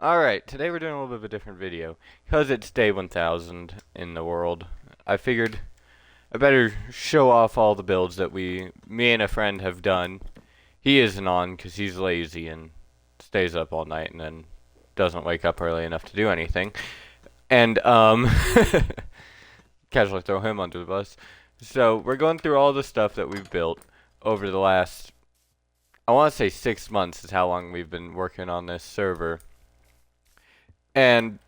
Alright, today we're doing a little bit of a different video. Because it's day 1000 in the world, I figured I better show off all the builds that me and a friend have done. He isn't on because he's lazy and stays up all night and then doesn't wake up early enough to do anything. And, casually throw him under the bus. So, we're going through all the stuff that we've built over the last, I want to say 6 months is how long we've been working on this server. And,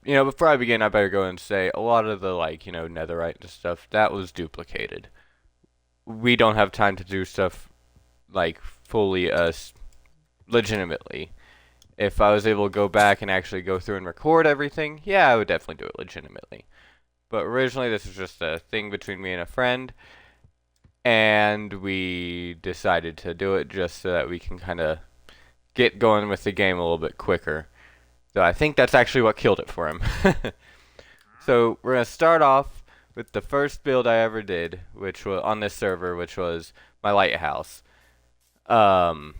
before I begin, I better go and say a lot of the, netherite and stuff, that was duplicated. We don't have time to do stuff, fully, legitimately. If I was able to go back and actually go through and record everything, yeah, I would definitely do it legitimately. But originally, this was just a thing between me and a friend, and we decided to do it just so that we can kind of get going with the game a little bit quicker. So I think that's actually what killed it for him. So we're going to start off with the first build I ever did, which was on this server, which was my lighthouse. We're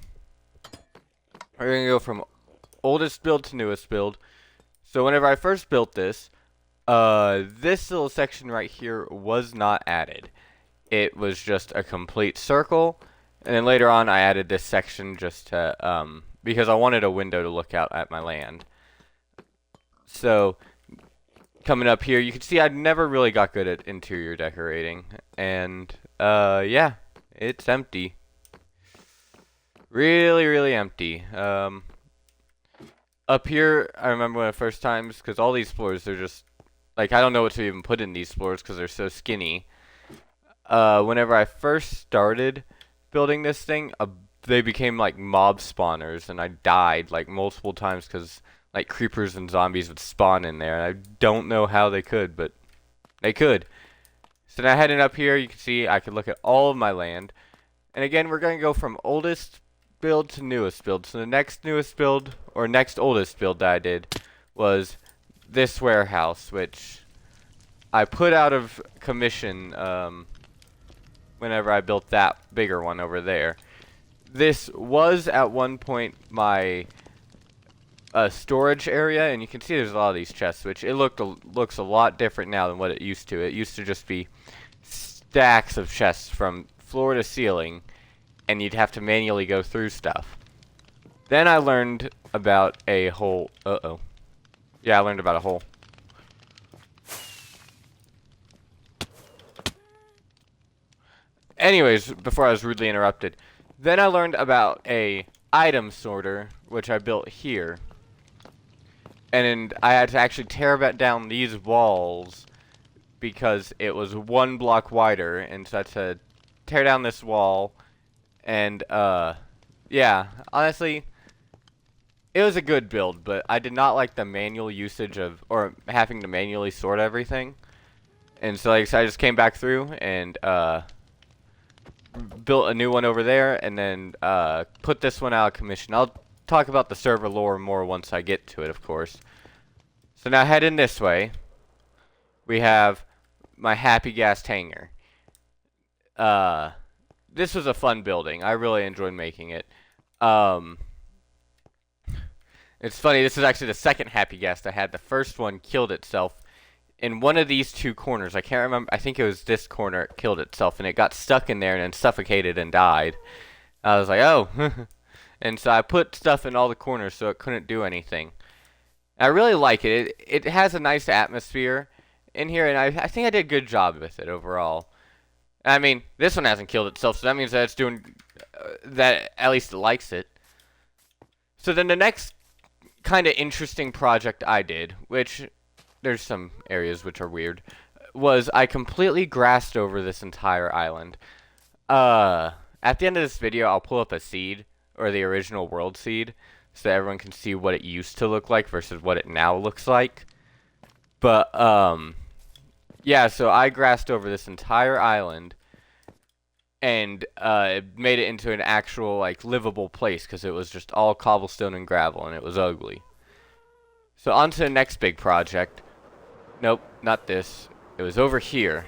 going to go from oldest build to newest build. So whenever I first built this little section right here was not added. It was just a complete circle, and then later on I added this section just to, because I wanted a window to look out at my land. So, coming up here, you can see I never really got good at interior decorating. And, yeah, it's empty. Really, really empty. Up here, I remember one of the first times, because all these floors, they're just, I don't know what to even put in these floors, because they're so skinny. Whenever I first started building this thing, they became, mob spawners, and I died, multiple times, because creepers and zombies would spawn in there, and I don't know how they could, but they could. So now heading up here, you can see I can look at all of my land. And again, we're going to go from oldest build to newest build. So the next newest build, or next oldest build that I did, was this warehouse, which I put out of commission whenever I built that bigger one over there. This was at one point my storage area, and you can see there's a lot of these chests, which it looks a lot different now than what it used to. It used to just be stacks of chests from floor to ceiling, and you'd have to manually go through stuff. Then I learned about a hole. Yeah, I learned about a hole. Anyways, before I was rudely interrupted, then I learned about a item sorter, which I built here. And I had to actually tear down these walls because it was 1 block wider, and so I had to tear down this wall. And yeah, honestly, it was a good build, but I did not like the manual usage of, or having to manually sort everything. And so I just came back through and built a new one over there, and then put this one out of commission. I'll talk about the server lore more once I get to it, of course. So now heading this way, we have my Happy Gas hangar. This was a fun building. I really enjoyed making it. It's funny, this is actually the second Happy Gas I had. The first one killed itself in one of these two corners. I can't remember. I think it was this corner it killed itself, and it got stuck in there and then suffocated and died. I was like, oh. And so I put stuff in all the corners so it couldn't do anything. I really like it. It has a nice atmosphere in here, and I think I did a good job with it overall. I mean, this one hasn't killed itself, so that means that it's doing that. At least it likes it. So then the next kind of interesting project I did, which there's some areas which are weird, was I completely grassed over this entire island. At the end of this video, I'll pull up a seed, or the original world seed, so that everyone can see what it used to look like versus what it now looks like. But, yeah, so I grassed over this entire island, and it made it into an actual, livable place, because it was just all cobblestone and gravel, and it was ugly. So on to the next big project. Nope, not this. It was over here.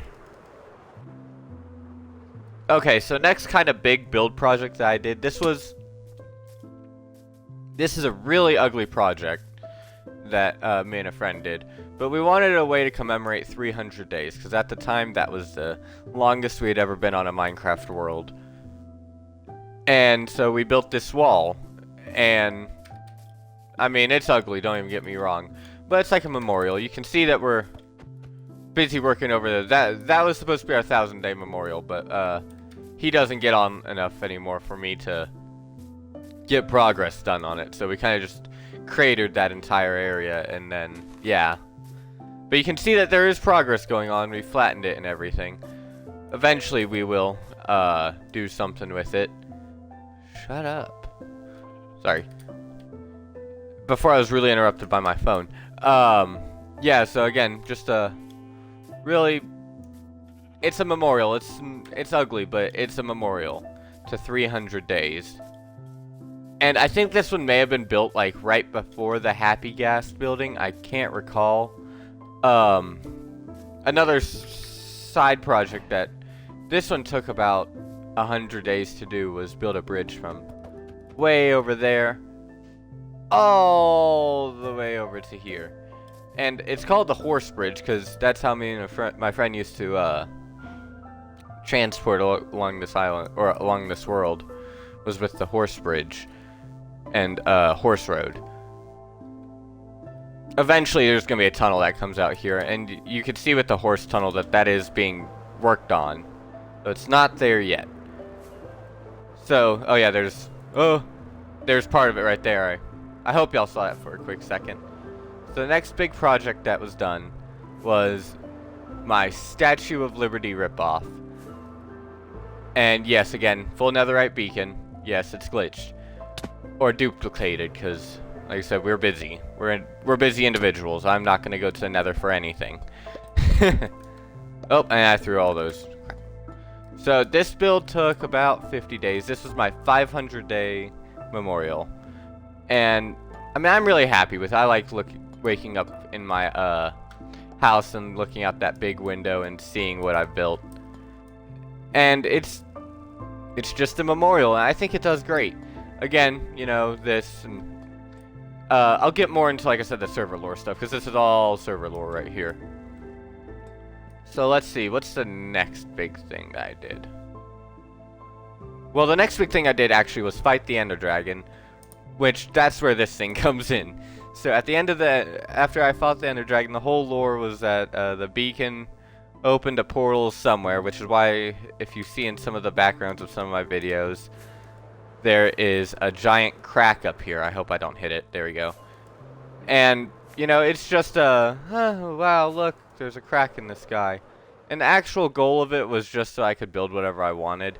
Okay, so next kind of big build project that I did, this is a really ugly project. that me and a friend did. But we wanted a way to commemorate 300 days, because at the time that was the longest we had ever been on a Minecraft world. And so we built this wall, and I mean, it's ugly, don't even get me wrong, but it's like a memorial. You can see that we're busy working over that was supposed to be our 1,000-day memorial, but he doesn't get on enough anymore for me to get progress done on it, so we kind of just cratered that entire area, and then yeah, but you can see that there is progress going on. We flattened it and everything. Eventually we will do something with it. Shut up. Sorry. Before I was really interrupted by my phone. Yeah, so again, just really, it's a memorial. It's ugly, but it's a memorial to 300 days. And I think this one may have been built like right before the Happy Gas building. I can't recall. Another side project that this one took about 100 days to do was build a bridge from way over there all the way over to here. And it's called the horse bridge because that's how me and my friend used to transport along this island, or along this world, was with the horse bridge and horse road. Eventually there's gonna be a tunnel that comes out here, and you can see with the horse tunnel that is being worked on, so it's not there yet. So, oh yeah, there's part of it right there. I hope y'all saw that for a quick second. So the next big project that was done was my Statue of Liberty ripoff. And yes, again, full netherite beacon. Yes, it's glitched. Or duplicated, because, like I said, we're busy. We're busy individuals. I'm not going to go to the nether for anything. Oh, and I threw all those. So this build took about 50 days. This was my 500-day memorial. And, I mean, I'm really happy with it. I like waking up in my house and looking out that big window and seeing what I've built. And it's just a memorial, and I think it does great. Again, you know, this, and I'll get more into, like I said, the server lore stuff, because this is all server lore right here. So let's see, what's the next big thing that I did? Well, the next big thing I did actually was fight the Ender Dragon, which that's where this thing comes in. So at the end of after I fought the Ender Dragon, the whole lore was that the beacon opened a portal somewhere, which is why if you see in some of the backgrounds of some of my videos, there is a giant crack up here. I hope I don't hit it. There we go. And, you know, it's just wow, look, there's a crack in the sky. And the actual goal of it was just so I could build whatever I wanted.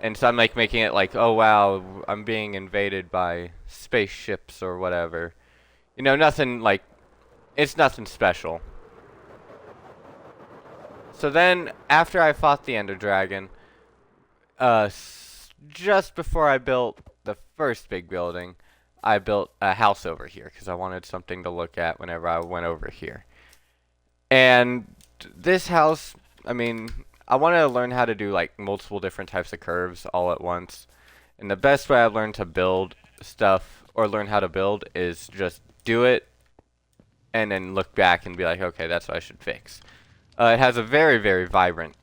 And so I'm like making it like, oh wow, I'm being invaded by spaceships or whatever. You know, nothing like, it's nothing special. So then, after I fought the Ender Dragon, just before I built the first big building, I built a house over here, because I wanted something to look at whenever I went over here. And this house, I mean, I wanted to learn how to do like multiple different types of curves all at once. And the best way I've learned to build stuff, or learn how to build, is just do it, and then look back and be like, okay, that's what I should fix. It has a very, very vibrant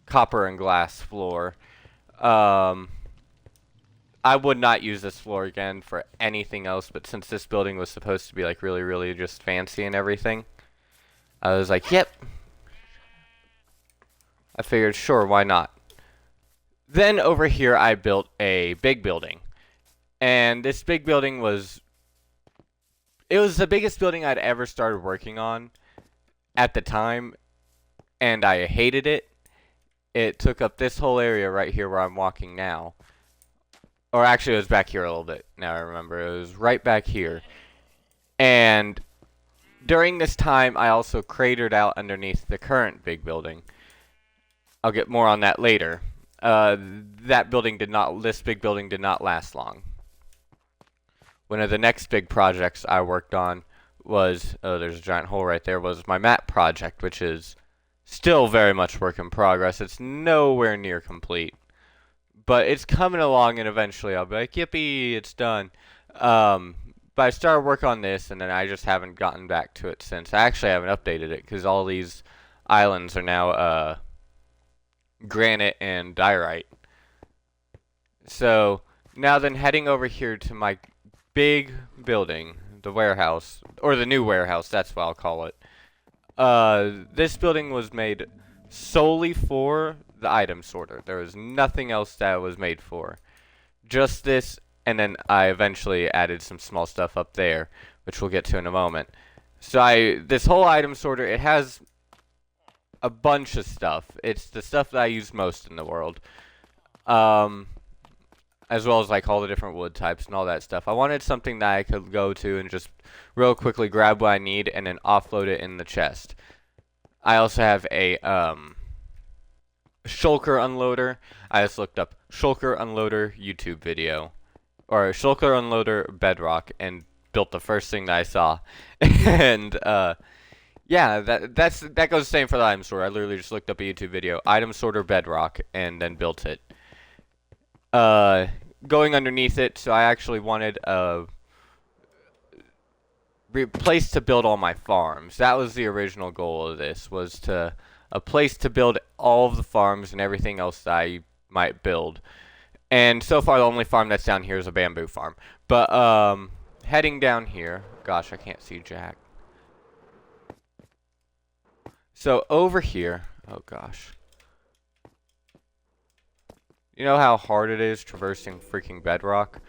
copper and glass floor. I would not use this floor again for anything else, but since this building was supposed to be like really, really just fancy and everything, I was like, yep. I figured, sure, why not? Then over here I built a big building. And this big building was the biggest building I'd ever started working on at the time, and I hated it. It took up this whole area right here where I'm walking now. Or actually, it was back here a little bit. Now I remember. It was right back here. And during this time, I also cratered out underneath the current big building. I'll get more on that later. This big building did not last long. One of the next big projects I worked on was, oh, there's a giant hole right there, was my map project, which is still very much work in progress. It's nowhere near complete, but it's coming along, and eventually I'll be like, yippee, it's done. But I started work on this, and then I just haven't gotten back to it since. I actually haven't updated it, because all these islands are now, granite and diorite. So, now then heading over here to my big building, the warehouse, or the new warehouse, that's what I'll call it. This building was made solely for the item sorter. There was nothing else that it was made for. Just this, and then I eventually added some small stuff up there, which we'll get to in a moment. So this whole item sorter, it has a bunch of stuff. It's the stuff that I use most in the world. As well as like all the different wood types and all that stuff. I wanted something that I could go to and just real quickly grab what I need and then offload it in the chest. I also have a shulker unloader. I just looked up shulker unloader YouTube video, or shulker unloader bedrock, and built the first thing that I saw. And yeah, that goes the same for the item sorter. I literally just looked up a YouTube video, item sorter bedrock, and then built it. Going underneath it, so I actually wanted a place to build all my farms. That was the original goal of this, was a place to build all of the farms and everything else that I might build. And so far, the only farm that's down here is a bamboo farm. But, heading down here, gosh, I can't see Jack. So over here, oh gosh. You know how hard it is traversing freaking bedrock?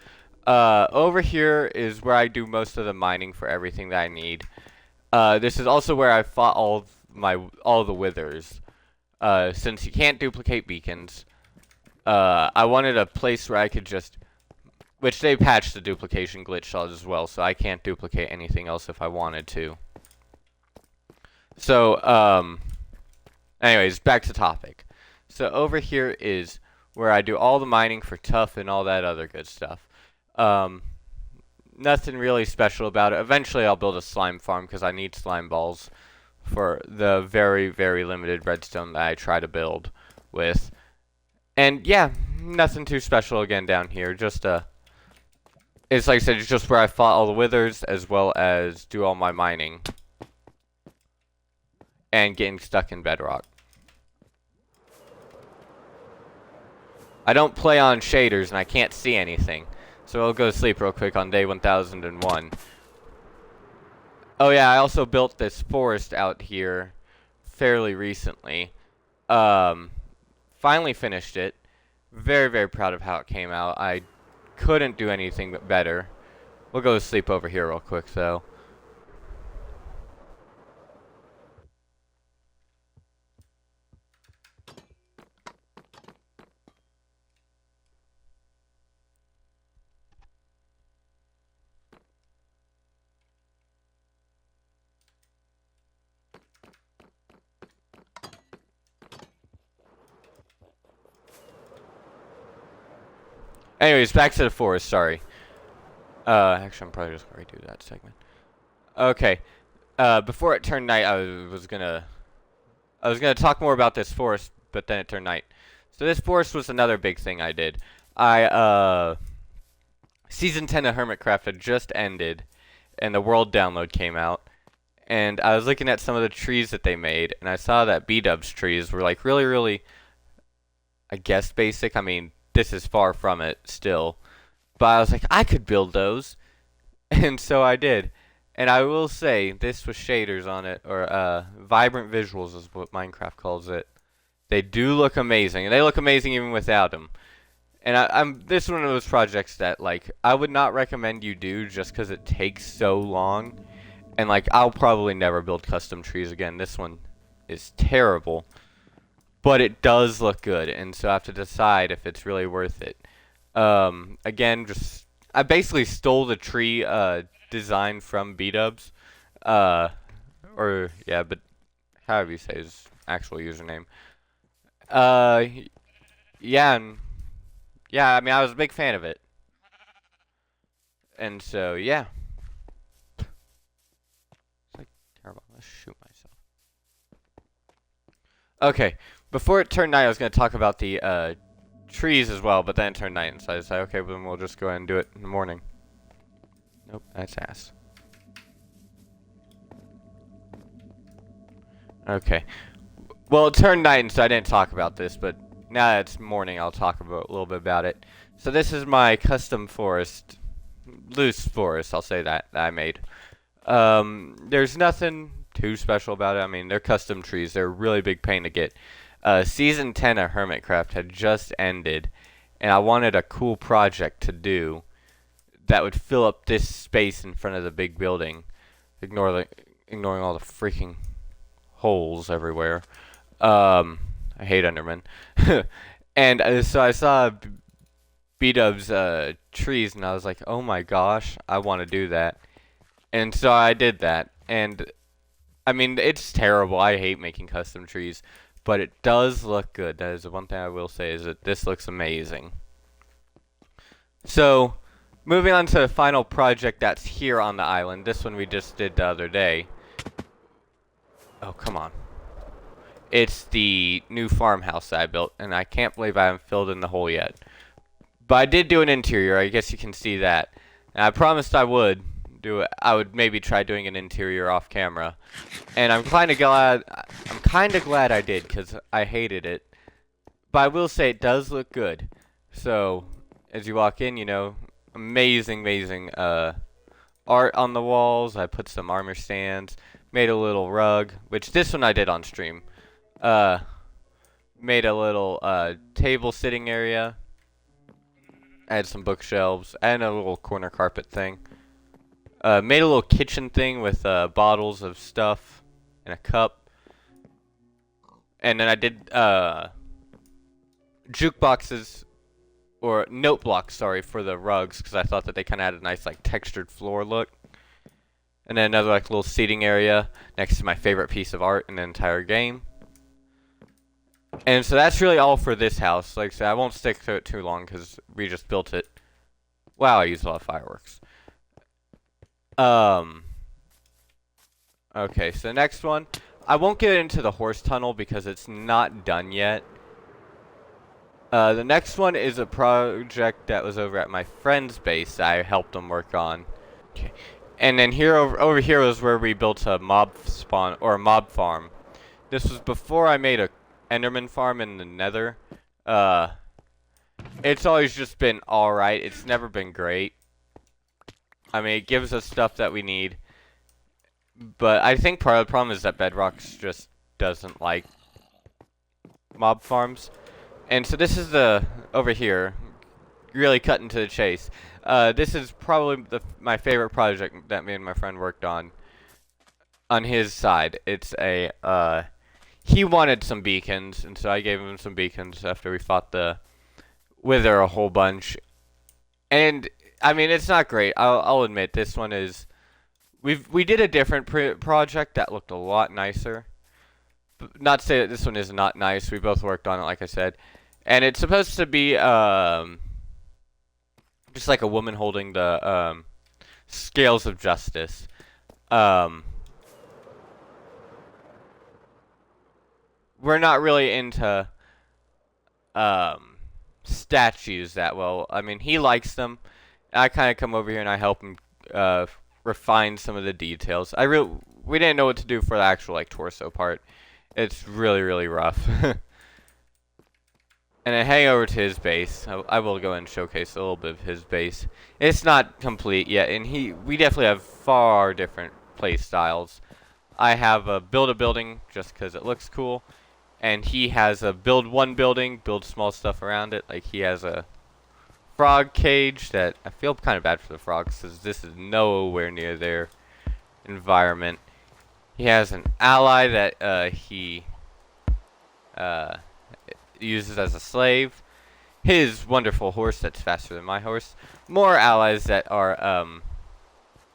Over here is where I do most of the mining for everything that I need. This is also where I fought all the withers. Since you can't duplicate beacons, I wanted a place where I could just, which they patched the duplication glitch as well, so I can't duplicate anything else if I wanted to. So, anyways, back to topic. So over here is where I do all the mining for tough and all that other good stuff. Nothing really special about it. Eventually I'll build a slime farm because I need slime balls for the very, very limited redstone that I try to build with. And yeah, nothing too special again down here. Just it's like I said, it's just where I fought all the withers as well as do all my mining. And getting stuck in bedrock. I don't play on shaders and I can't see anything. So I'll go to sleep real quick on day 1001. Oh yeah, I also built this forest out here fairly recently. Finally finished it. Very, very proud of how it came out. I couldn't do anything but better. We'll go to sleep over here real quick though. Anyways, back to the forest, sorry. Actually, I'm probably just going to redo that segment. Okay. Before it turned night, I was gonna talk more about this forest, but then it turned night. So this forest was another big thing I did. Season 10 of Hermitcraft had just ended, and the world download came out. And I was looking at some of the trees that they made, and I saw that B-dubs trees were like really, really, I guess, basic. I mean, this is far from it still. But I was like, I could build those. And so I did. And I will say, this with shaders on it, or vibrant visuals is what Minecraft calls it. They do look amazing. And they look amazing even without them. And this is one of those projects that, like, I would not recommend you do just because it takes so long. And, like, I'll probably never build custom trees again. This one is terrible. But it does look good, and so I have to decide if it's really worth it. Again, I basically stole the tree design from B-dubs. Or, yeah, but however you say his actual username. Yeah, I mean, I was a big fan of it. And so, yeah. It's like terrible. Let's shoot myself. Okay. Before it turned night, I was going to talk about the trees as well, but then it turned night, and so I decided, okay, well, then we'll just go ahead and do it in the morning. Nope, that's ass. Okay. Well, it turned night, so I didn't talk about this, but now that it's morning, I'll talk about a little bit about it. So this is my custom forest, loose forest, I'll say that I made. There's nothing too special about it. I mean, they're custom trees. They're a really big pain to get. Season 10 of Hermitcraft had just ended, and I wanted a cool project to do that would fill up this space in front of the big building, ignoring all the freaking holes everywhere. I hate Endermen. And so I saw B-Dub's trees, and I was like, oh my gosh, I want to do that. And so I did that. And, I mean, it's terrible. I hate making custom trees. But it does look good. That is the one thing I will say, is that this looks amazing. So, moving on to the final project that's here on the island. This one we just did the other day. Oh, come on. It's the new farmhouse that I built, and I can't believe I haven't filled in the hole yet. But I did do an interior. I guess you can see that. And I promised I would do it. I would maybe try doing an interior off camera. And I'm kind of glad I did, because I hated it. But I will say it does look good. So, as you walk in, you know, amazing art on the walls. I put some armor stands, made a little rug, which this one I did on stream. Made a little table sitting area. I had some bookshelves and a little corner carpet thing. Made a little kitchen thing with bottles of stuff and a cup. And then I did jukeboxes, or note blocks, sorry, for the rugs, because I thought that they kind of had a nice like textured floor look. And then another like little seating area next to my favorite piece of art in the entire game. And so that's really all for this house. Like I said, I won't stick to it too long because we just built it. Wow, I used a lot of fireworks. Okay, so the next one. I won't get into the horse tunnel because it's not done yet. The next one is a project that was over at my friend's base that I helped him work on. Okay. And then here over here was where we built a mob spawn, or a mob farm. This was before I made a Enderman farm in the Nether. It's always just been alright. It's never been great. I mean, it gives us stuff that we need. But I think part of the problem is that Bedrock's just doesn't like mob farms. And so this is over here, really cutting to the chase. This is probably my favorite project that me and my friend worked on his side. It's a, he wanted some beacons, and so I gave him some beacons after we fought the Wither a whole bunch. And, I mean, it's not great. I'll admit, this one is... We did a different project that looked a lot nicer. But not to say that this one is not nice. We both worked on it, like I said. And it's supposed to be, just like a woman holding the, scales of justice. We're not really into, statues that well. I mean, he likes them. I kind of come over here and I help him, refine some of the details. We didn't know what to do for the actual, like, torso part. It's really rough. And then heading over to his base, I will go and showcase a little bit of his base. It's not complete yet, and we definitely have far different play styles. I have a build a building just because it looks cool, and he has a build one building, build small stuff around it. Like he has a frog cage that I feel kind of bad for the frogs because this is nowhere near their environment. He has an ally that he uses as a slave. His wonderful horse that's faster than my horse. More allies that are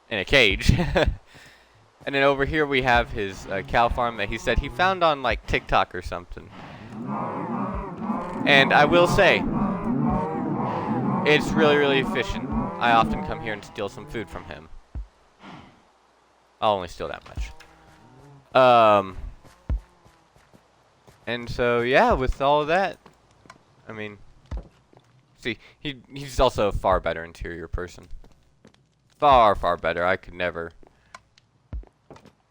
in a cage. And then over here we have his cow farm that he said he found on like TikTok or something. And I will say, it's really efficient. I often come here and steal some food from him. I'll only steal that much. And so, yeah, with all of that, I mean, see, he's also a far better interior person. far, far better. I could never.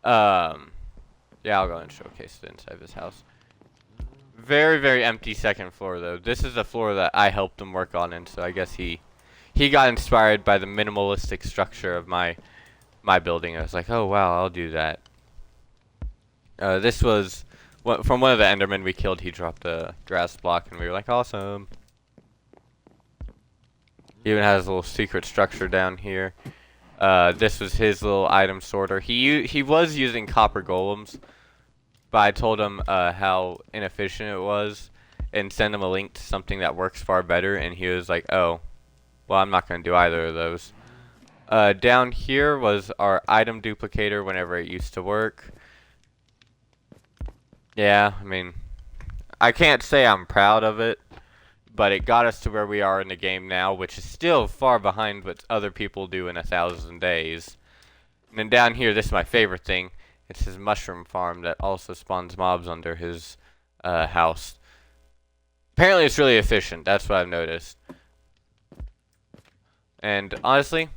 Yeah, I'll go and showcase the inside of his house. Very, very empty second floor, though. This is the floor that I helped him work on, and so I guess he got inspired by the minimalistic structure of my building. I was like, oh wow, I'll do that. This was from one of the Endermen we killed. He dropped a grass block, and we were like, awesome. He even has a little secret structure down here. This was his little item sorter. He was using copper golems, but I told him how inefficient it was and send him a link to something that works far better, and he was like, oh, well, I'm not going to do either of those. Down here was our item duplicator whenever it used to work. Yeah, I mean, I can't say I'm proud of it, but it got us to where we are in the game now, which is still far behind what other people do in 1,000 days. And then down here, this is my favorite thing. It's his mushroom farm that also spawns mobs under his house. Apparently it's really efficient, that's what I've noticed. And honestly,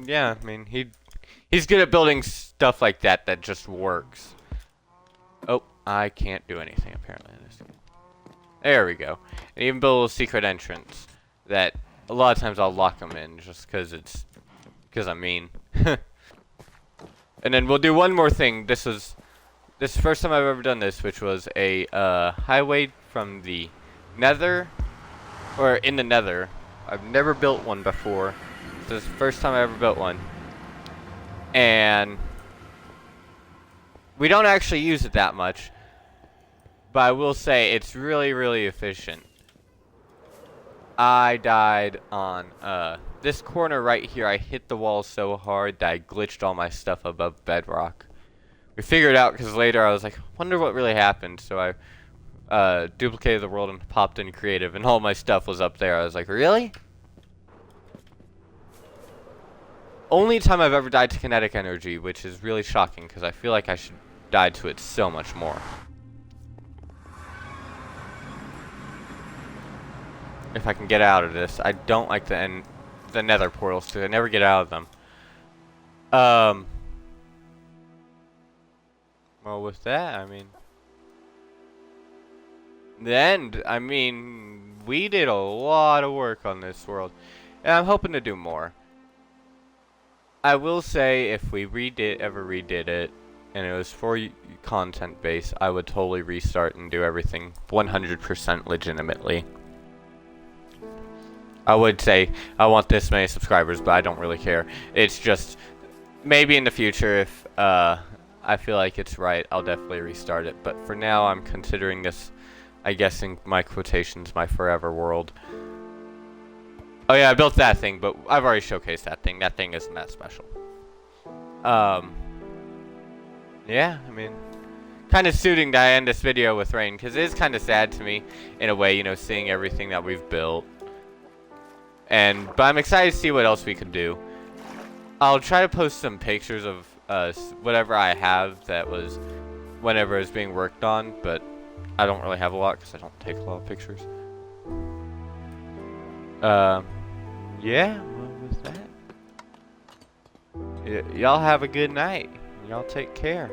yeah, I mean, he's good at building stuff like that that just works. Oh, I can't do anything apparently in this game. There we go. And even build a little secret entrance that a lot of times I'll lock them in just because I'm mean. And then we'll do one more thing. This is the first time I've ever done this, which was a highway from the Nether, or in the Nether. I've never built one before. This is the first time I ever built one, and we don't actually use it that much, but I will say it's really, really efficient. I died on this corner right here. I hit the wall so hard that I glitched all my stuff above bedrock. We figured it out because later I was like, wonder what really happened. So I duplicated the world and popped in creative, and all my stuff was up there. I was like, really? Only time I've ever died to kinetic energy, which is really shocking because I feel like I should die to it so much more. If I can get out of this. I don't like the nether portals because I never get out of them. Well, with that, I mean, the end. I mean, we did a lot of work on this world, and I'm hoping to do more. I will say, if we ever redid it, and it was for content base, I would totally restart and do everything 100% legitimately. I would say I want this many subscribers, but I don't really care. It's just maybe in the future, if I feel like it's right, I'll definitely restart it. But for now, I'm considering this, I guess in my quotations, my forever world. Oh yeah, I built that thing, but I've already showcased that thing. That thing isn't that special. Yeah, I mean, kind of suiting that I end this video with rain, because it is kind of sad to me, in a way, you know, seeing everything that we've built. But I'm excited to see what else we could do. I'll try to post some pictures of whatever I have that was whenever it was being worked on, but I don't really have a lot because I don't take a lot of pictures. Yeah, well, with that, y'all have a good night. Y'all take care.